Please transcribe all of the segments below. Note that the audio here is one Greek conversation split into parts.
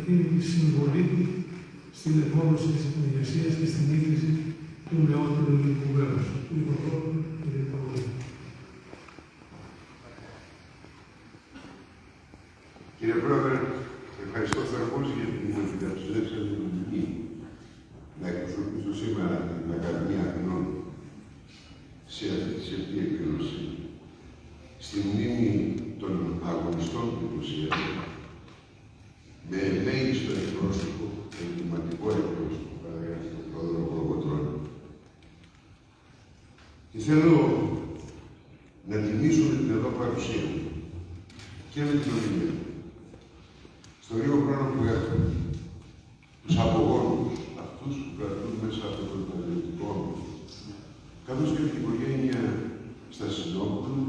τη συμβολή του στην επόδοση της εθνικασίας και στην ίδρυση του νεότερου ελληνικού κράτους, του Οικοδόμου και του Υπουργού. Κύριε Πρόεδρε, ευχαριστώ θερμός για την μεταφυσική δημιουργική να εκπροσωπήσω σήμερα την Ακαδημία Αθηνών σε αυτή τη σεπτή εκδήλωση στη μνήμη των αγωνιστών του 2021 με ελέγχιστο εκπρόσωπο, εγκληματικό εκπρόσωπο, παραγράφει τον πρόεδρο Κολοκοτρώνη. Και θέλω να τιμήσω με την εδώ παρουσία μου και με την ομιλία μου. Στο λίγο χρόνο που έχω, τους απογόνους, αυτούς που κρατούν μέσα από τον πατριωτικό μου, καθώς και την οικογένεια στα Συνόπουλου,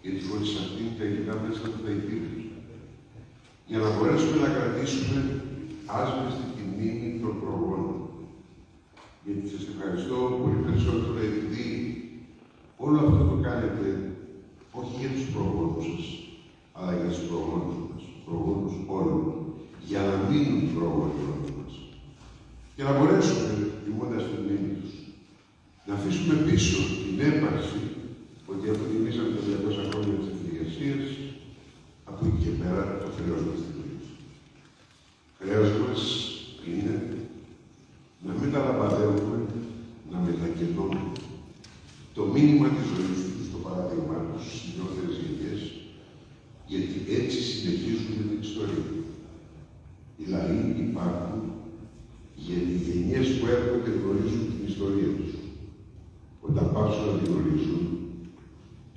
γιατί χωρίς αυτήν τα υλικά μέσα δεν θα υπήρχε. Για να μπορέσουμε να κρατήσουμε άσβεστη τη μνήμη των προγόνων. Γιατί σας ευχαριστώ πολύ περισσότερο επειδή όλο αυτό το κάνετε όχι για τους προγόνους σας, αλλά για τους προγόνους μας, προγόνους όλων, για να μείνουν προγόνοι όλων μας. Και να μπορέσουμε, τιμώντας τη μνήμη τους, να αφήσουμε πίσω την έπαρξη ότι αφού τιμήσαμε τα 200 χρόνια της εθνικασίας, από εκεί και πέρα το χρέος μας τελείωσε. Χρέος μας είναι να μην τα λαμπαδεύουμε, να μετακινούμε το μήνυμα της ζωής τους, το παράδειγμά τους στις νεότερες γενιές, γιατί έτσι συνεχίζουμε την ιστορία. Οι λαοί υπάρχουν γιατί οι γενιές που έρχονται γνωρίζουν την ιστορία τους. Όταν πάψουν να τη γνωρίζουν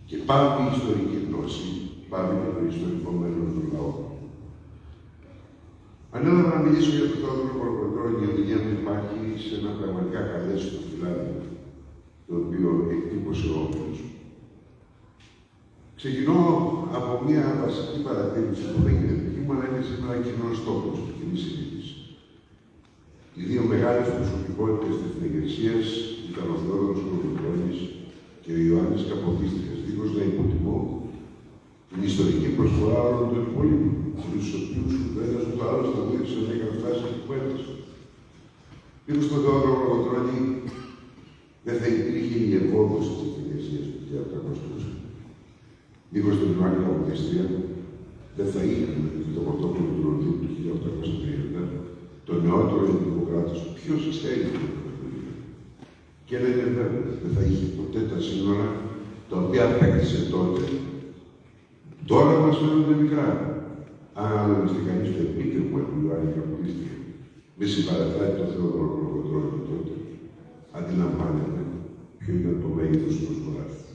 και πάμε η ιστορική γνώση, πάμε και το ιστορικό μέλλον του λαού. Ανέλαβα να μιλήσω για τον Θεόδωρο Κολοκοτρώνη, η δουλειά μου υπάρχει σε ένα πραγματικά καλέσιο φυλάδιο, το οποίο εκτύπωσε ο όπλος. Ξεκινώ από μια βασική παρατήρηση που δεν είναι δική μου, αλλά είναι σήμερα κοινός τόπος του κοινής συζήτηση. Οι δύο μεγάλες προσωπικότητες της εθνικασίας ήταν ο Θεόδωρος Κολοκοτρώνης και ο Ιωάννης Καποδίστριας, δίχως να υποτιμώ την ιστορική προσφορά όλων των υπολείπων, χωρίς τους οποίους ο ένας ο άλλος θα βοήθησε να είχαν φτάσει εκεί που έφτασε. Δίχως τον Θεόδωρο Κολοκοτρώνη δεν θα υπήρχε η ευόδοση της εθνικασίας του 1800. Δίχως τον Ιωάννη Καποδίστρια δεν θα είχαμε το πρωτόκολλο του Λονδίνου του 1830, το νεότερο ελληνικό κράτος, ποιος θέλει το πρωτόκολλο. Και λένε βέβαια, δεν θα είχε ποτέ τα σύνορα τα οποία απέκτησε τότε. Τώρα μας φαίνονται μικρά. Αν άλλωστε κανείς το επίτευγμα του Ιωάννη Καποδίστρια με συμπαρατάει το Θεόδωρο Κολοκοτρώνη τότε, αντιλαμβάνεται ποιο ήταν το μέγεθος του προσφοράς του.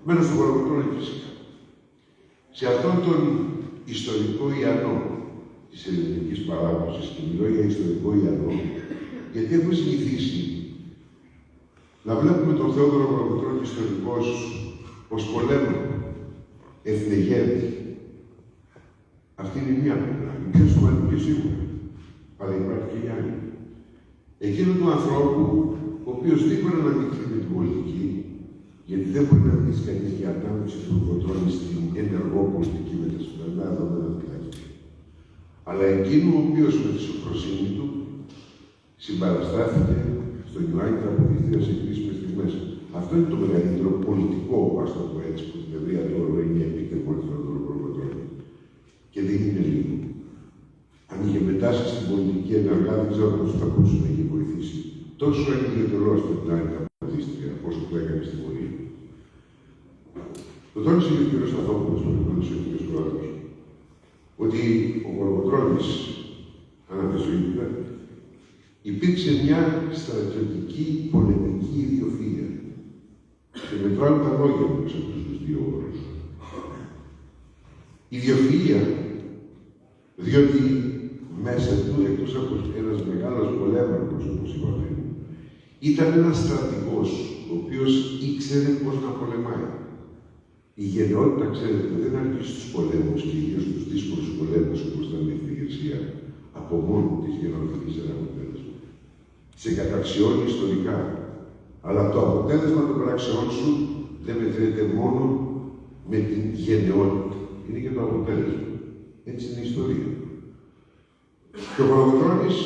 Μένω στον Κολοκοτρώνη φυσικά. Σε αυτόν τον ιστορικό ιανό της ελληνικής παράδοσης, και μιλώ για ιστορικό ιανό, γιατί έχουμε συνηθίσει να βλέπουμε τον Θεόδωρο Κολοκοτρώνη ιστορικός ως πολέμο, εθνεγέτη. Αυτή είναι μία πλευρά, η πιο σημαντική σίγουρα, αλλά υπάρχει και η άλλη. Εκείνου του ανθρώπου, ο οποίος δεν μπορεί να αναμειχθεί με την πολιτική, γιατί δεν μπορεί να δει κανείς για ανάμειξη του Κολοκοτρώνη στην ενεργό πολιτική με τα σημερινά δεδομένα τουλάχιστον. Αλλά εκείνου ο οποίος με τη σοφροσύνη του συμπαραστάθηκε στον Ιωάννη Καποδίστρια σε κρίσιμες στιγμές. Αυτό είναι το μεγαλύτερο πολιτικό, ας το πω έτσι, που την ευρεία του είναι επίτευγμα του Θεόδωρου Κολοκοτρώνη. Και δεν είναι λίγο. Αν είχε μετάσει στην πολιτική ενεργά, δεν ξέρω πώς θα μπορούσε να είχε βοηθήσει τόσο εγκλητελώς τον Ιωάννη Καποδίστρια, όσο το έκανε στην πορεία. Το τόνισε και ο κ. Σταθόπουλος, το τόνισε ο κ. Πρόεδρος, ότι ο Κολοκοτρώνης, αναφεσοίτητα, υπήρξε μια στρατιωτική πολεμική ιδιοφυΐα. Και μετράνε τα λόγια μου σε αυτούς τους δύο όρους. Ιδιοφυΐα, διότι μέσα του, εκτός από ένας μεγάλος πολέμαρχος, όπως είπαμε, ήταν ένας στρατηγός, ο οποίος ήξερε πώς να πολεμάει. Η γενναιότητα, ξέρετε, δεν αρχίζει στους πολέμους και ιδίως στους δύσκολους πολέμους, όπως ήταν η εθνικασία, από μόνο της γενναιότητας ένα αποτέλεσμα. Σε καταξιώνει ιστορικά. Αλλά το αποτέλεσμα των πράξεών σου δεν μετρέται μόνο με την γενναιότητα. Είναι και το αποτέλεσμα. Έτσι είναι η ιστορία. Και ο Κολοκοτρώνης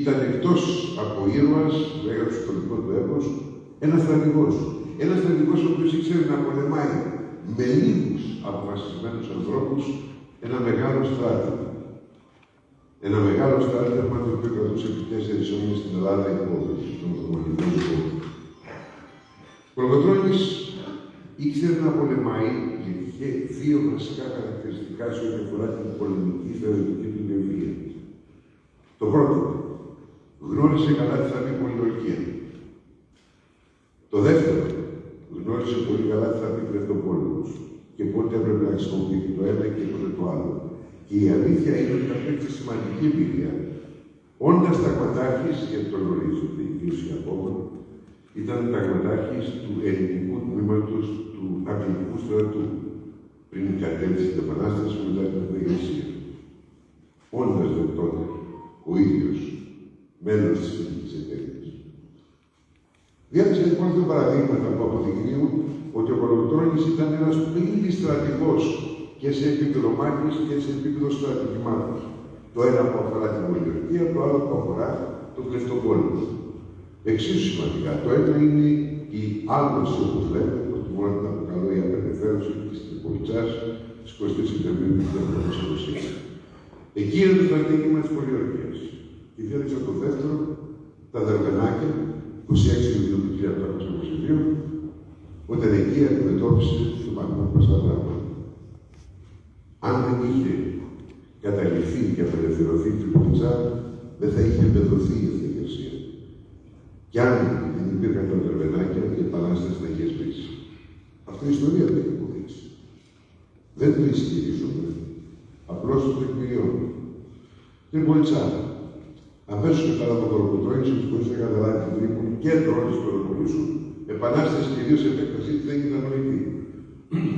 ήταν εκτός από ήρωας, λέγαμε στο ιστορικό του έπος, ένας στρατηγός. Ένας στρατηγός ο οποίος ήξερε να πολεμάει με λίγους αποφασισμένους ανθρώπους ένα μεγάλο στράτευμα. Ένα μεγάλο στράτευμα το οποίο κρατούσε επί 4 αιώνες στην Ελλάδα υπόθεση, τον Οθωμανικό κόσμο. Ο Κολοκοτρώνης ήξερε να πολεμάει γιατί είχε δύο βασικά χαρακτηριστικά σε ό,τι αφορά την πολεμική θεωρητική του βιβλία. Το πρώτο, γνώρισε καλά τι θα πει πολιορκία. Το δεύτερο, γνώρισε πολύ καλά τι θα πει κρευτοπόλεμος και πότε έπρεπε να χρησιμοποιήσει το ένα και πότε το άλλο. Και η αλήθεια είναι ότι απέκτησε σημαντική εμπειρία. Όντας ταγματάρχης, γιατί το γνωρίζετε, ιδίως και ακόμα, ήταν ταγματάρχης του ελληνικού τμήματος του αγγλικού στρατού πριν κατέληξε την Επανάσταση μετά την Εθνικασία. Όντας δε τότε ο ίδιος μέλος της φιλικής εταιρείας. Διάθεσε λοιπόν δύο παραδείγματα που αποδεικνύουν ότι ο Κολοκοτρώνης ήταν ένας πλήρης στρατηγός και σε επίπεδο μάχης και σε επίπεδο στρατηγημάτων. Το ένα που αφορά την πολιορκία, το άλλο που αφορά τον κλεφτοπόλεμο. Εξίσου σημαντικά. Το ένα είναι η άλμωση, όπως λέμε, ότι μόνο να αποκαλώ η απελευθέρωση της Τριπολιτσάς στις 23 Σεπτεμβρίου του 1920. Εκεί είναι το στρατήγημα της πολιορκίας. Και διάλεξα το δεύτερο, τα Δερβενάκια, 26 Ιουλίου του 1822, όταν εκεί αντιμετώπισε το Μαγνό Πασαδράμα. Αν δεν είχε καταληφθεί και απελευθερωθεί η Τριπολιτσά, δεν θα είχε εμπεδοθεί η εθνικασία. Κι αν δεν υπήρχαν τα Δερβενάκια, η Επανάσταση θα είχε σβήσει. Αυτό η ιστορία δεν έχει αποδείξει. Δεν το ισχυρίζομαι. Απλώς το τεκμηριώνω. Τριπολιτσά. Αμέσως μετά από το Κολοκοτρώνης, που χωρίς να καταλάβει την Τρίπολη και το όλο της Πελοποννήσου, επανάσταση κυρίως σε επέκτασή της δεν ήταν νοητή.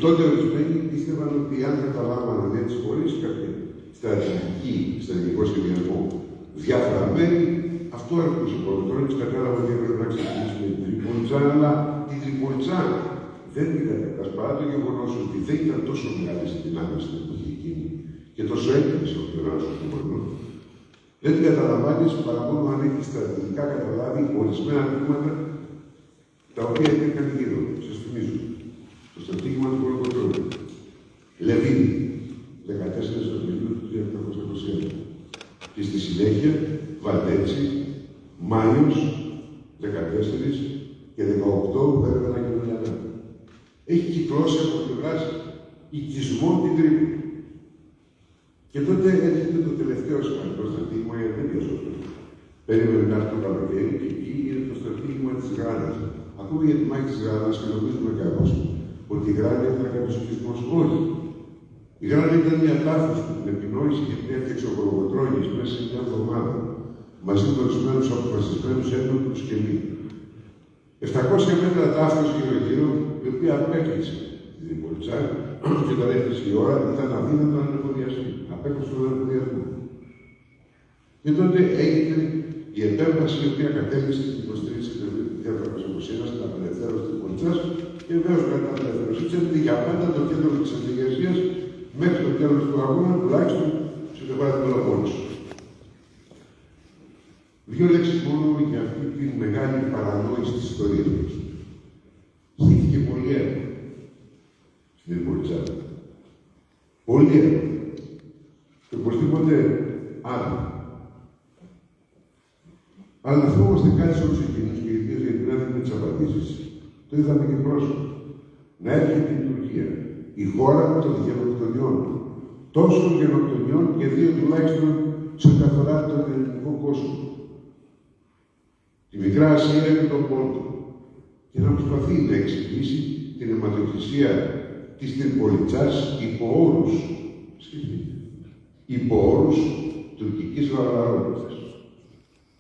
Τότε ορισμένοι πίστευαν ότι αν καταλάβαναν έτσι χωρίς κάποια στρατηγικό σχεδιασμό διάφορα μέρη, αυτό αρκούσε. Ο Κολοκοτρώνης κατάλαβε ότι έπρεπε να ξεκινήσει με την Τριπολιτσά, αλλά την Τριπολιτσά δεν την κατακτάς παρά το γεγονός ότι δεν ήταν τόσο μεγάλη στην δυνάμει στην εποχή εκείνη και τόσο έντονη ο πλευράς του Οθωμανών. Δεν την καταλαμβάνεις παρά μόνο αν έχει στρατηγικά καταλάβει ορισμένα τμήματα τα οποία υπήρχαν γύρω. Σας θυμίζω. Το στρατήγημα του Κολοκοτρώνη. Λεβίδη, 14 Απριλίου του 1921. Και στη συνέχεια Βαλτέτσι, Μάιος, 14 και 18 Βέρβαινα και Μελιανά. Έχει κυκλώσει από πλευράς οικισμών την Τρίπολη. Και τότε έρχεται το τελευταίο σημαντικό στρατήγημα για δεν διασώπτω. Περίμενε να έρθει το καλοκαίρι και εκεί είναι το στρατήγημα της Γράνας. Ακόμα για τη μάχη της Γράνας και νομίζουμε κάπως ότι η Γράνα ήταν κάποιος οικισμός. Όχι. Η Γράνα ήταν μια τάφος που την επινόησε και την έφτιαξε ο Κολοκοτρώνης μέσα σε μια εβδομάδα μαζί με ορισμένους αποφασισμένους ένοπλους και μη. 700 μέτρα τάφος γύρω-γύρω, η οποία απέκλεισε την Τριπολιτσά και όταν έφτασε η ώρα ήταν αδύνατο να ανεφοδιαστεί. Απέκλεισε τον ανεφοδιασμό. Και τότε έγινε η επέμβαση η οποία κατέληξε στην 23 Σεπτεμβρίου του 1921 στην απελευθέρωση της Τριπολιτσάς και βεβαίως κατά την απελευθέρωσή της έμεινε για πάντα το κέντρο της εθνικασίας μέχρι το τέλος του αγώνα, τουλάχιστον σε ό,τι αφορά την Πελοπόννησο. Δύο λέξεις μόνο για αυτή τη μεγάλη παρανόηση της ιστορίας μας. Στήθηκε πολύ εύκολα στην Τριπολιτσά. Πολύ εύκολα. Και οπωσδήποτε άλλο. Αλλά να θυμόμαστε κάτι σε όλους εκείνους και ιδίως γιατί να δίνουμε τις απαντήσεις. Το είδαμε και πρόσφατα. Να έρχεται η Τουρκία, η χώρα των γενοκτονιών. Τόσων γενοκτονιών και δύο τουλάχιστον σε ό,τι αφορά τον ελληνικό κόσμο. Τη Μικρά Ασία και τον Πόντο. Και να προσπαθεί να εξηγήσει την αιματοχυσία της Τριπολιτσάς υπό όρους. Υπό όρους τουρκικής βαρβαρότητας.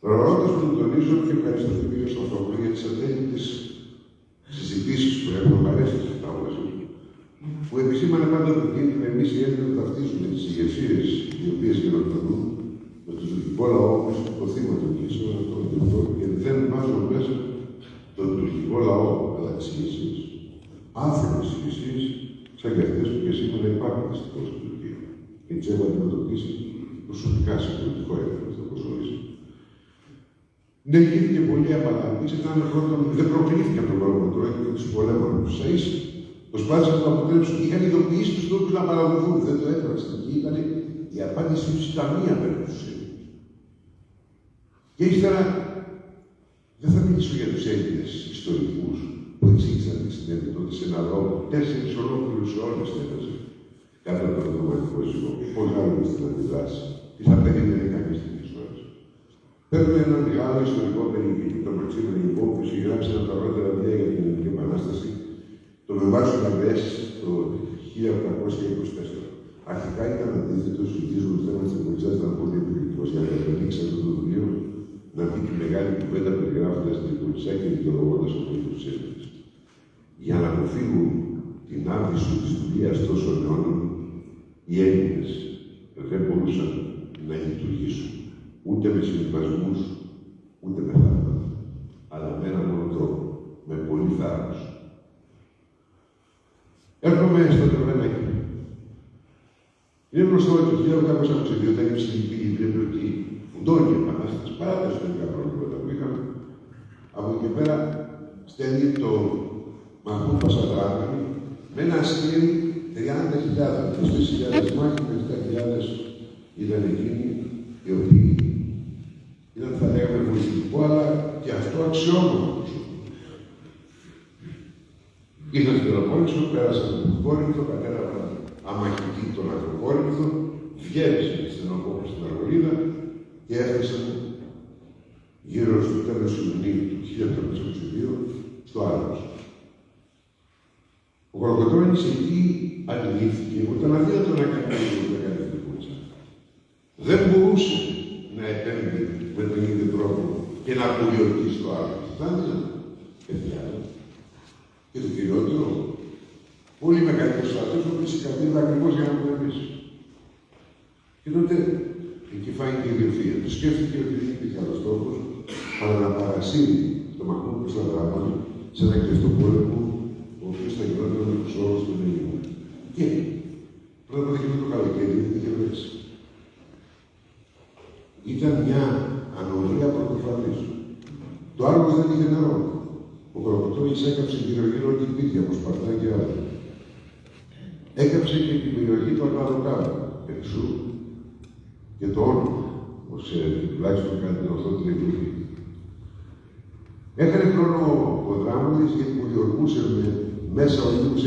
Βαρβαρότητας που τον τονίζω και ευχαριστώ τον κύριο Σοφρόπουλο για τις ατέλειπτες συζητήσεις που έχουν αρέσει στις τάβλες που επισήμανε πάντα το κίνδυνο εμείς οι Έλληνες να ταυτίζουμε τις ηγεσίες οι οποίες γενοκτονούν με τον τουρκικό λαό όπως το θύμα των ηγεσιών αυτών και δεν βάζουν μέσα τον τουρκικό λαό αλλά τις ηγεσίες. Άφρονες ηγεσίες σαν και αυτές που και σήμερα υπάρχουν δυστυχώς στην Τουρκία. Και τις έχω αντιμετωπίσει προσωπικά σήμερα. Ναι, γίνεται πολύ απαλαγή. Ήταν πρώτον, δεν προκλήθηκε από τον Κολοκοτρώνη και του πολέμου του ΣΑΙΣ. Προσπάθησαν να το αποτρέψουν. Είχαν ειδοποιήσει του Τούρκου να παραδοθούν. Δεν το έκαναν. Και ήταν η απάντησή του ήταν μία πέρα του Έλληνε. Και ύστερα, δεν θα μιλήσω για του Έλληνε ιστορικού που εξήγησαν τι συνέβη τότε σε ένα λόγο. 4 ολόκληρου αιώνε έφτασε κάτω από το δωματικό ζυγό. Πώς άλλοι στην αντιδράση. Τι θα περίμενε κανεί στην ιστορία. Παίρνουμε ένα μεγάλο ιστορικό περιοδικό, το Μαξίμο Ελληνικό, που συγγράψει ένα από τα πρώτα βιβλία για την Ελληνική Επανάσταση, το Μεβάσιο Λαγκρές, το 1824. Αρχικά ήταν αντίθετο στου ίδιου θέμα τη Πολιτεία, ήταν πολύ επιλεκτικό για να επενδύξει αυτό το βιβλίο, να πει τη μεγάλη κουβέντα περιγράφοντα την Πολιτεία και δικαιολογώντα από του Έλληνε. Για να αποφύγουν την άβυση τη δουλειά τόσων αιώνων, οι Έλληνε δεν μπορούσαν να λειτουργήσουν ούτε με συμβιβασμούς, ούτε με θαύματα, αλλά με έναν μόνο τρόπο, με πολύ θάρρος. Έρχομαι στο Τροπενάκι. Είναι γνωστό ότι το 1922 όταν η ψυχική βλέπει ότι φουντώνει η Επανάσταση, παρά τα ιστορικά προβλήματα που είχαμε, από εκεί και πέρα στέλνει το Μαχμούντ Πασαντράκη με ένα ασκήρι 30.000, 24.000 μάχη με 7.000 ήταν εκείνοι οι οποίοι ήταν, θα λέγαμε, βοηθητικό, αλλά και αυτό αξιόμενο. Ήρθαν στην Πελοπόννησο, πέρασαν τον Κόρινθο, κατέλαβαν αμαχητή τον Ακροκόρινθο, διέρεσαν την Στενοκόπη στην Αργολίδα και έφτασαν γύρω στο τέλος Ιουνίου του 1922 στο Άρος. Ο Κολοκοτρώνης εκεί αντιλήφθηκε ότι ήταν αδύνατο να κάνει κάτι την Κούτσα. Δεν μπορούσε να επέμβει με τον ίδιο τρόπο και να απολυωτήσει το άλλο. Θα ήταν παιδιά. Και το κυριότερο, πολύ μεγαλύτερο στρατό που συγκρατήρε ακριβώς για να πολεμήσει. Και τότε εκεί φάνηκε η ιδιοφυΐα του. Σκέφτηκε ότι δεν υπήρχε άλλος τρόπος παρά να παρασύρει το Μαχμούντ Πασαντράκη σε ένα κλειστό πόλεμο, ο οποίος θα γινόταν με τους όρους των Ελλήνων. Και πρώτα απ' όλα το καλοκαίρι δεν είχε βρέξει. Ήταν μια ανομαλία πρωτοφανής. Το Άργος δεν είχε νερό. Ο Κολοκοτρώνης έκαψε γύρω-γύρω ό,τι υπήρχε από Σπαρτά και άλλα. Έκαψε και την περιοχή των Αροκάβων, εξού και το όνομα, όπως ξέρετε, τουλάχιστον κάτι την ορθότερη επιλογή. Έκανε χρόνο ο Δράμονης γιατί μου διορκούσε μέσα ο ίδιος